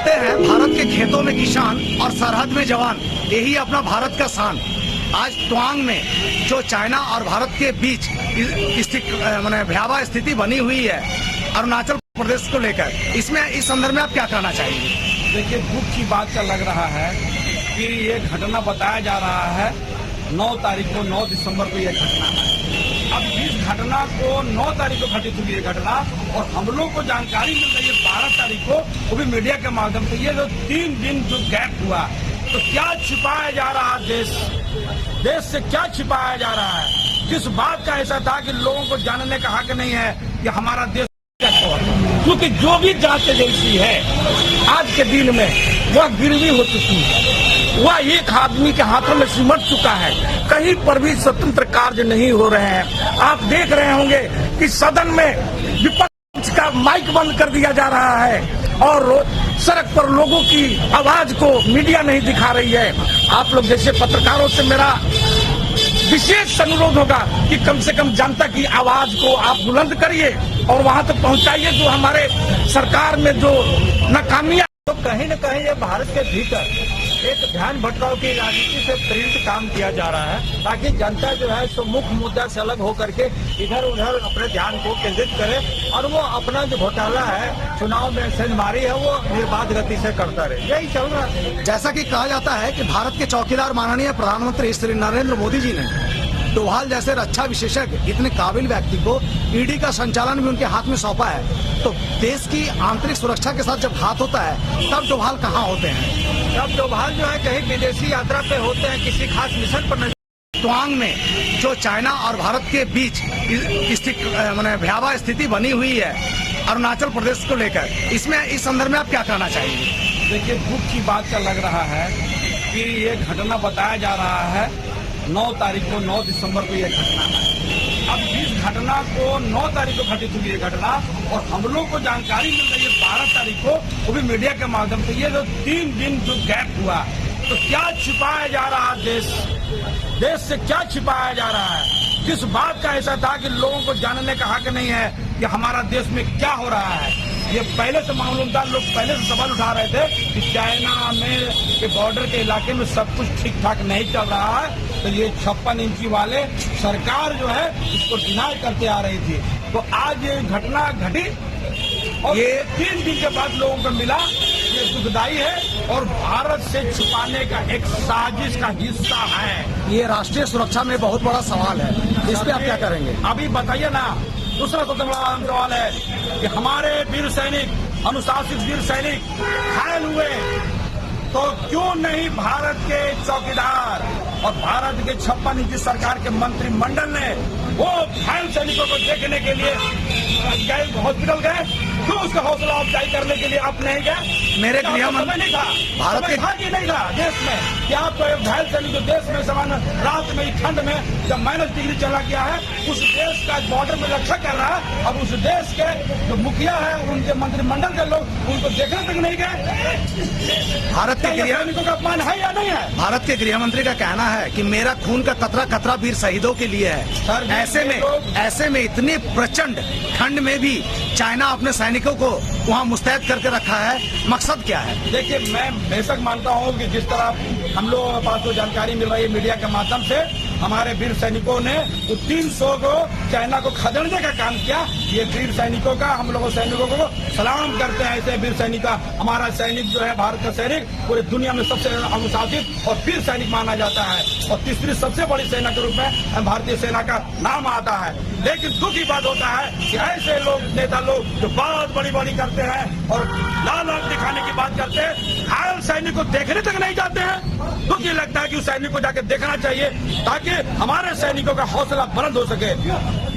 कहते हैं भारत के खेतों में किसान और सरहद में जवान, यही अपना भारत का शान। आज तवांग में जो चाइना और भारत के बीच भयावह स्थिति बनी हुई है अरुणाचल प्रदेश को लेकर, इसमें इस संदर्भ में आप क्या कहना चाहेंगे? देखिए, दुख की बात का लग रहा है कि ये घटना बताया जा रहा है 9 तारीख को, 9 दिसंबर को ये घटना है। अब इस घटना को 9 तारीख को घटित हुई है घटना, और हम लोग को जानकारी मिल रही है 12 तारीख को, वो भी मीडिया के माध्यम से। ये जो 3 दिन जो गैप हुआ, तो क्या छिपाया जा रहा है? देश से क्या छिपाया जा रहा है? किस बात का ऐसा था कि लोगों को जानने का हक नहीं है कि हमारा देश क्या हुआ? क्योंकि जो भी जांच एजेंसी है आज के दिन में वह गिरवी हो चुकी है, वह एक आदमी के हाथों में सिमट चुका है। कहीं पर भी स्वतंत्र कार्य नहीं हो रहे हैं। आप देख रहे होंगे कि सदन में विपक्ष का माइक बंद कर दिया जा रहा है और सड़क पर लोगों की आवाज को मीडिया नहीं दिखा रही है। आप लोग जैसे पत्रकारों से मेरा विशेष अनुरोध होगा कि कम से कम जनता की आवाज को आप बुलंद करिए और वहां तक पहुंचाइए जो हमारे सरकार में जो नाकामियां। तो कहीं न कहीं ये भारत के भीतर एक ध्यान भटकाव की राजनीति से प्रेरित काम किया जा रहा है, ताकि जनता जो है सो मुख्य मुद्दा से अलग होकर के इधर उधर अपने ध्यान को केंद्रित करे और वो अपना जो घोटाला है, चुनाव में सेंधमारी है, वो निर्बाध गति से करता रहे। यही चल रहा है। जैसा कि कहा जाता है कि भारत के चौकीदार माननीय प्रधानमंत्री श्री नरेंद्र मोदी जी ने डोभाल जैसे रक्षा विशेषज्ञ, इतने काबिल व्यक्ति को ईडी का संचालन भी उनके हाथ में सौंपा है। तो देश की आंतरिक सुरक्षा के साथ जब हाथ होता है, तब डोभाल कहाँ होते हैं? तब डोभाल जो है कहीं विदेशी यात्रा पे होते हैं, किसी खास मिशन पर नहीं। तवांग में जो चाइना और भारत के बीच भयावह स्थिति बनी हुई है अरुणाचल प्रदेश को लेकर, इसमें इस संदर्भ में आप क्या कहना चाहेंगे? देखिए, दुख की बात का लग रहा है कि ये घटना बताया जा रहा है 9 तारीख को, 9 दिसंबर को ये घटना है। अब इस घटना को 9 तारीख को घटित हुई है घटना, और हम लोग को जानकारी मिल रही है 12 तारीख को, वो भी मीडिया के माध्यम से। ये जो 3 दिन जो गैप हुआ, तो क्या छिपाया जा रहा है? देश से क्या छिपाया जा रहा है? किस बात का ऐसा था कि लोगों को जानने का हक नहीं है कि हमारा देश में क्या हो रहा है? ये पहले से मालूम था, लोग पहले से सवाल उठा रहे थे कि चाइना में के बॉर्डर के इलाके में सब कुछ ठीक ठाक नहीं चल रहा है। तो ये 56 इंची वाले सरकार जो है इसको डिनाई करते आ रही थी। तो आज ये घटना घटी और ये 3 दिन के बाद लोगों को मिला। ये दुखदाई है और भारत से छुपाने का एक साजिश का हिस्सा है। ये राष्ट्रीय सुरक्षा में बहुत बड़ा सवाल है, इस पे आप क्या करेंगे? अभी बताइए ना। दूसरा सबसे बड़ा सवाल है कि हमारे वीर सैनिक, अनुशासित वीर सैनिक घायल हुए, तो क्यों नहीं भारत के चौकीदार और भारत के 56 इंची सरकार के मंत्रिमंडल ने वो घायल सैनिकों को देखने के लिए गए, हॉस्पिटल गए? क्यों उसका हौसला अफजाई करने के लिए आप नहीं गए? मेरे गृह मंत्री नहीं था, भारत के नहीं था देश में कि आपको एक घायल सैनिक जो देश में सामान्य रात में ठंड में जब -डिग्री चला गया है, उस देश का बॉर्डर में रक्षा कर रहा है। अब उस देश के जो मुखिया है, उनके मंत्रिमंडल के लोग उनको देखने तक नहीं गए। भारत के गृह सैनिकों का अपमान है या नहीं है? भारत के गृह मंत्री का कहना है कि मेरा खून का कतरा कतरा वीर शहीदों के लिए है। सर, ऐसे में इतनी प्रचंड ठंड में भी चाइना अपने सैनिकों को वहाँ मुस्तैद करके रखा है, मकसद क्या है? देखिए, मैं बेशक मानता हूँ कि जिस तरह हम लोगों के पास जो जानकारी मिल रही है मीडिया के माध्यम से, हमारे वीर सैनिकों ने 300 को चाइना को खदेड़ने का काम किया। ये वीर सैनिकों का, हम लोगों सैनिकों को सलाम करते हैं। ऐसे वीर सैनिक का, हमारा सैनिक जो है, भारत का सैनिक पूरी दुनिया में सबसे अनुशासित और वीर सैनिक माना जाता है, और तीसरी सबसे बड़ी सेना के रूप में भारतीय सेना का नाम आता है। लेकिन दुख की बात होता है कि ऐसे लोग, नेता लोग जो बात बड़ी बड़ी करते हैं और लाल आंख दिखाने की बात करते हैं, घायल सैनिक को देखने तक नहीं जाते हैं। दुख ये लगता है कि उस सैनिक को जाके देखना चाहिए ताकि हमारे सैनिकों का हौसला बुलंद हो सके।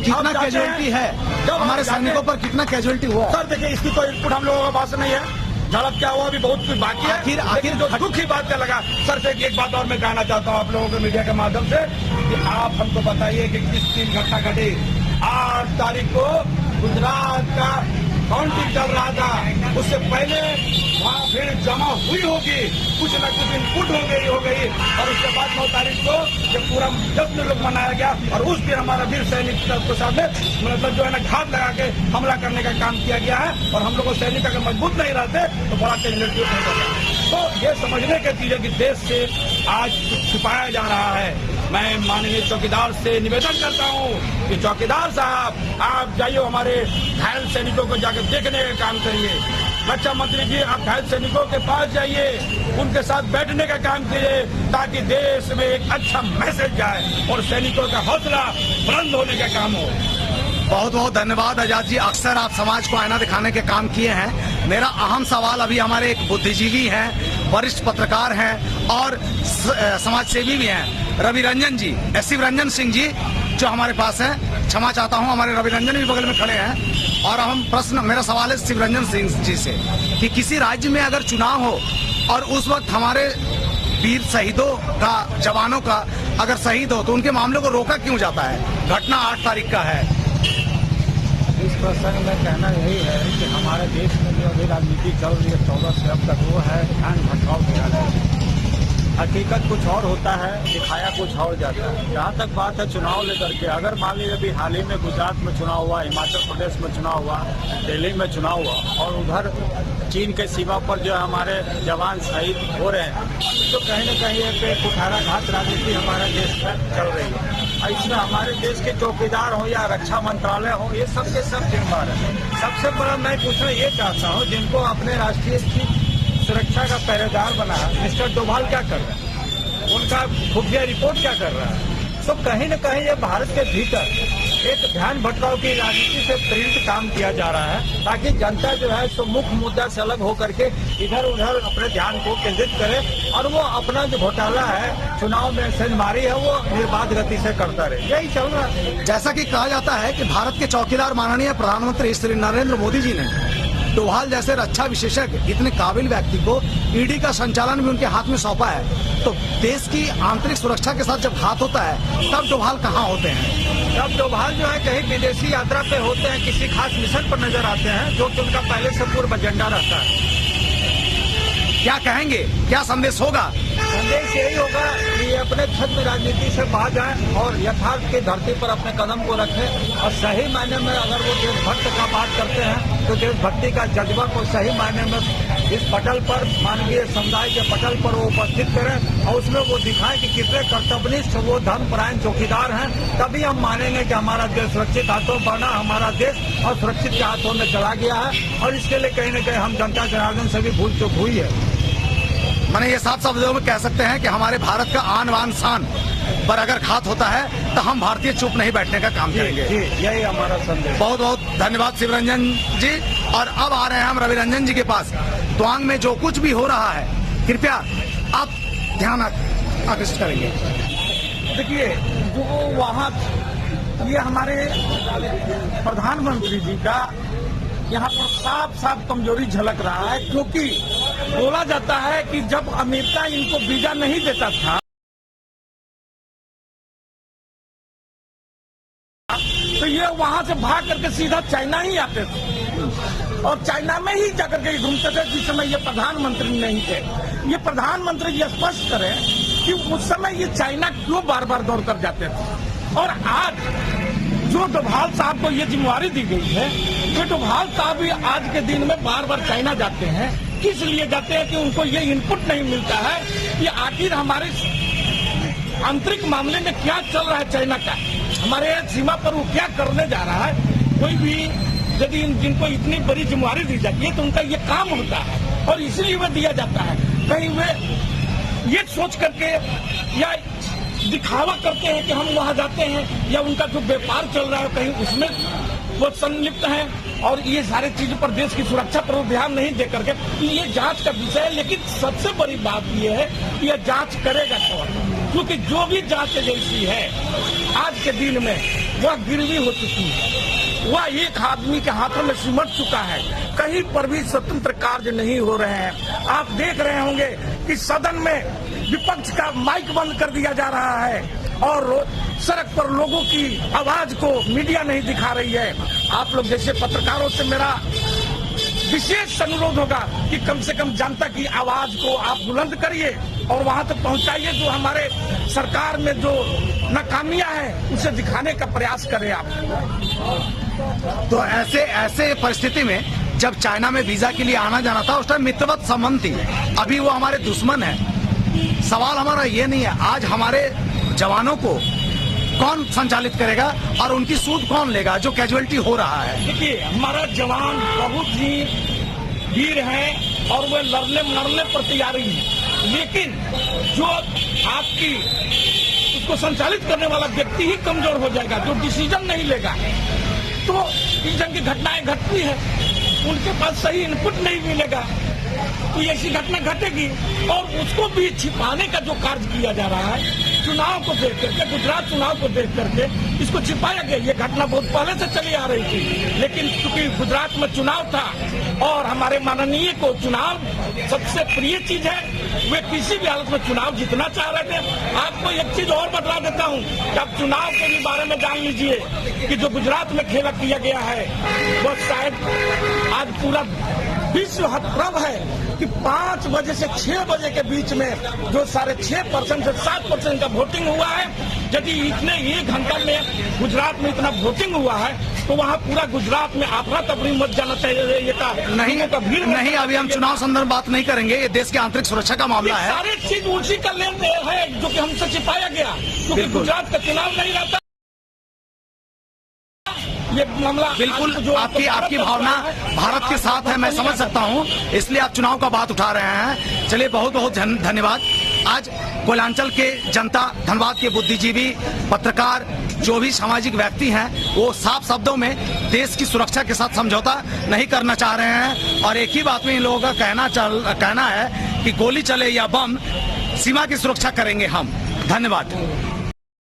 कितना कैजुअलिटी है हमारे सैनिकों पर, कितना कैजुअलिटी हुआ? सर देखिए, इसकी कोई इनपुट हम लोगों के पास नहीं है। झड़प क्या हुआ अभी बहुत कुछ बाकी है। आखिर जो दुख की बात का लगा, सर से एक बात और मैं कहना चाहता हूँ आप लोगों को मीडिया के माध्यम से कि आप हमको बताइए कि किस दिन घटना घटी। 8 तारीख को गुजरात का काउंटिंग चल रहा था, उससे पहले वहाँ भीड़ जमा हुई होगी, कुछ न कुछ इनपुट हो गई और उसके बाद 9 तारीख को ये पूरा जश्न लोग मनाया गया और उस दिन हमारा वीर सैनिक के सामने मतलब जो है ना घात लगा के हमला करने का काम किया गया है और हम लोगों सैनिक अगर मजबूत नहीं रहते तो बड़ा कैजुअलिटी नहीं होता। तो ये समझने की चीज है कि देश से आज छिपाया जा रहा है। मैं माननीय चौकीदार से निवेदन करता हूँ कि चौकीदार साहब आप जाइए हमारे घायल सैनिकों को जाकर देखने का काम करिए। रक्षा मंत्री जी आप घायल सैनिकों के पास जाइए, उनके साथ बैठने का काम कीजिए ताकि देश में एक अच्छा मैसेज जाए और सैनिकों का हौसला बुलंद होने का काम हो। बहुत बहुत धन्यवाद आजाद जी। अक्सर आप समाज को आईना दिखाने के काम किए हैं। मेरा अहम सवाल अभी हमारे एक बुद्धिजीवी हैं, वरिष्ठ पत्रकार हैं और समाज सेवी भी हैं, रवि रंजन जी, शिव रंजन सिंह जी जो हमारे पास हैं। क्षमा चाहता हूं, हमारे रवि रंजन भी बगल में खड़े हैं। और हम मेरा सवाल है शिव रंजन सिंह जी से कि किसी राज्य में अगर चुनाव हो और उस वक्त हमारे वीर शहीदों का, जवानों का अगर शहीद हो तो उनके मामले को रोका क्यों जाता है? घटना 8 तारीख का है। इस प्रसंग में कहना यही है कि हमारे देश में जो अभी राजनीति चल रही है 14 से अब तक, वो है ध्यान भटकाव किया जाए। हकीकत कुछ और होता है, दिखाया कुछ और जाता है। जहाँ तक बात है चुनाव लेकर के, अगर मान लीजिए अभी हाल ही में गुजरात में चुनाव हुआ, हिमाचल प्रदेश में चुनाव हुआ, दिल्ली में चुनाव हुआ और उधर चीन के सीमा पर जो हमारे जवान शहीद हो रहे हैं, तो कहीं न कहीं एक कुठाराघात राजनीति हमारे देश में चल रही है। इसमें हमारे देश के चौकीदार हो या रक्षा मंत्रालय हो, ये सब के सब जिम्मेदार है। सबसे बड़ा मैं पूछना ये चाहता हूँ, जिनको अपने राष्ट्रीय सुरक्षा का पहरेदार बना मिस्टर डोभाल क्या कर रहे हैं, उनका खुफिया रिपोर्ट क्या कर रहा है? तो कहीं न कहीं ये भारत के भीतर एक ध्यान भटकाव की राजनीति से प्रेरित काम किया जा रहा है ताकि जनता जो है सो मुख्य मुद्दा से अलग होकर के इधर उधर अपने ध्यान को केंद्रित करे और वो अपना जो घोटाला है, चुनाव में सेंधमारी है, वो निर्बाध गति से करता रहे। यही चल रहा है। जैसा कि कहा जाता है कि भारत के चौकीदार माननीय प्रधानमंत्री श्री नरेंद्र मोदी जी ने डोभाल जैसे रक्षा विशेषज्ञ, इतने काबिल व्यक्ति को ईडी का संचालन भी उनके हाथ में सौंपा है। तो देश की आंतरिक सुरक्षा के साथ जब घात होता है तब डोभाल कहाँ होते हैं? तब डोभाल जो है कहीं विदेशी यात्रा पे होते हैं, किसी खास मिशन पर नजर आते हैं, जो कि उनका पहले से पूर्व एजेंडा रहता है। क्या कहेंगे, क्या संदेश होगा? संदेश यही होगा कि अपने छद्म राजनीति से बाहर जाए और यथार्थ की धरती पर अपने कदम को रखें और सही मायने में अगर वो देशभक्त का बात करते हैं तो देशभक्ति का जज्बा को सही मायने में इस पटल पर, मानवीय समुदाय के पटल पर वो उपस्थित करें और उसमें वो दिखाएं कि कितने कर्तव्यनिष्ठ वो धर्मपरायण चौकीदार हैं। तभी हम मानेंगे कि हमारा देश सुरक्षित हाथों बना, हमारा देश और सुरक्षित के हाथों में चला गया है और इसके लिए कहीं न कहीं हम जनता जनार्दन से भी भूल चूक हुई है। मैंने ये साफ शब्दों में कह सकते हैं कि हमारे भारत का आन बान शान पर अगर घात होता है तो हम भारतीय चुप नहीं बैठने का काम करेंगे। जी, यही हमारा संदेश। बहुत बहुत धन्यवाद शिवरंजन जी। और अब आ रहे हैं हम रवि रंजन जी के पास। तवांग में जो कुछ भी हो रहा है, कृपया आप ध्यान आकर्षित करेंगे। देखिए, जो वहाँ ये हमारे प्रधानमंत्री जी का यहाँ पर साफ साफ कमजोरी झलक रहा है, क्योंकि बोला जाता है कि जब अमेरिका इनको वीजा नहीं देता था तो ये वहां से भाग करके सीधा चाइना ही आते थे और चाइना में ही जाकर के घूमते थे जिस समय ये प्रधानमंत्री नहीं थे। ये प्रधानमंत्री ये स्पष्ट करें कि उस समय ये चाइना क्यों बार बार दौड़ कर जाते थे। और आज जो डोभाल साहब को ये जिम्मेवारी दी गई है, ये डोभाल साहब भी आज के दिन में बार बार चाइना जाते हैं। किस लिए जाते हैं कि उनको ये इनपुट नहीं मिलता है कि आखिर हमारे आंतरिक मामले में क्या चल रहा है चाइना का, हमारे सीमा पर वो क्या करने जा रहा है। कोई भी यदि जिनको इतनी बड़ी जिम्मेवारी दी जाती है तो उनका ये काम होता है और इसलिए वह दिया जाता है। कहीं वे ये सोच करके या दिखावा करते हैं कि हम वहां जाते हैं या उनका जो व्यापार चल रहा है कहीं उसमें वो संलिप्त हैं और ये सारी चीजों पर, देश की सुरक्षा पर ध्यान नहीं दे करके ये जांच का विषय है। लेकिन सबसे बड़ी बात ये है कि यह जांच करेगा कौन, क्योंकि जो भी जांच एजेंसी है आज के दिन में वह गिरवी हो चुकी है, वह एक आदमी के हाथों में सिमट चुका है। कहीं पर भी स्वतंत्र कार्य नहीं हो रहे हैं। आप देख रहे होंगे कि सदन में विपक्ष का माइक बंद कर दिया जा रहा है और सड़क पर लोगों की आवाज को मीडिया नहीं दिखा रही है। आप लोग जैसे पत्रकारों से मेरा विशेष अनुरोध होगा कि कम से कम जनता की आवाज को आप बुलंद करिए और वहां तक पहुंचाइए, जो हमारे सरकार में जो नाकामियां हैं उसे दिखाने का प्रयास करें आप। तो ऐसे परिस्थिति में जब चाइना में वीजा के लिए आना जाना था, उस टाइम मित्रवत संबंध थी, अभी वो हमारे दुश्मन है। सवाल हमारा ये नहीं है, आज हमारे जवानों को कौन संचालित करेगा और उनकी सूद कौन लेगा जो कैजुअलिटी हो रहा है। देखिए, हमारा जवान बहुत ही वीर है और वे लड़ने मरने पर तैयारी है, लेकिन जो आपकी उसको संचालित करने वाला व्यक्ति ही कमजोर हो जाएगा, जो डिसीजन नहीं लेगा। तो इस जंग की घटनाएं घटती है, उनके पास सही इनपुट नहीं मिलेगा तो ऐसी घटना घटेगी। और उसको भी छिपाने का जो कार्य किया जा रहा है, चुनाव को देख करके, गुजरात चुनाव को देख करके इसको छिपाया गया। ये घटना बहुत पहले से चली आ रही थी, लेकिन क्योंकि गुजरात में चुनाव था और हमारे माननीय को चुनाव सबसे प्रिय चीज है, वे किसी भी हालत में चुनाव जीतना चाह रहे थे। आपको एक चीज और बता देता हूँ कि आप चुनाव के भी बारे में जान लीजिए कि जो गुजरात में खेला किया गया है वो शायद आज पूरा विश्व हतप्रभ है कि 5 बजे से 6 बजे के बीच में जो 6.5% से 7% का वोटिंग हुआ है। यदि इतने 1 घंटा में गुजरात में इतना वोटिंग हुआ है तो वहाँ पूरा गुजरात में अफरा तफरी मच जाना चाहिए। ये नहीं, अभी हम चुनाव संदर्भ बात नहीं करेंगे, ये देश की आंतरिक सुरक्षा का मामला है। सारी चीज उसी का लेन देन है जो कि हमसे छिपाया गया, क्योंकि गुजरात का चुनाव नहीं रहता। ये मामला बिल्कुल आपकी भावना भारत के साथ है, मैं समझ सकता हूं, इसलिए आप चुनाव का बात उठा रहे हैं। चलिए, बहुत बहुत धन्यवाद। आज कोयलांचल के जनता, धनबाद के बुद्धिजीवी, पत्रकार, जो भी सामाजिक व्यक्ति हैं, वो साफ शब्दों में देश की सुरक्षा के साथ समझौता नहीं करना चाह रहे हैं। और एक ही बात में इन लोगों का कहना है कि गोली चले या बम, सीमा की सुरक्षा करेंगे हम। धन्यवाद।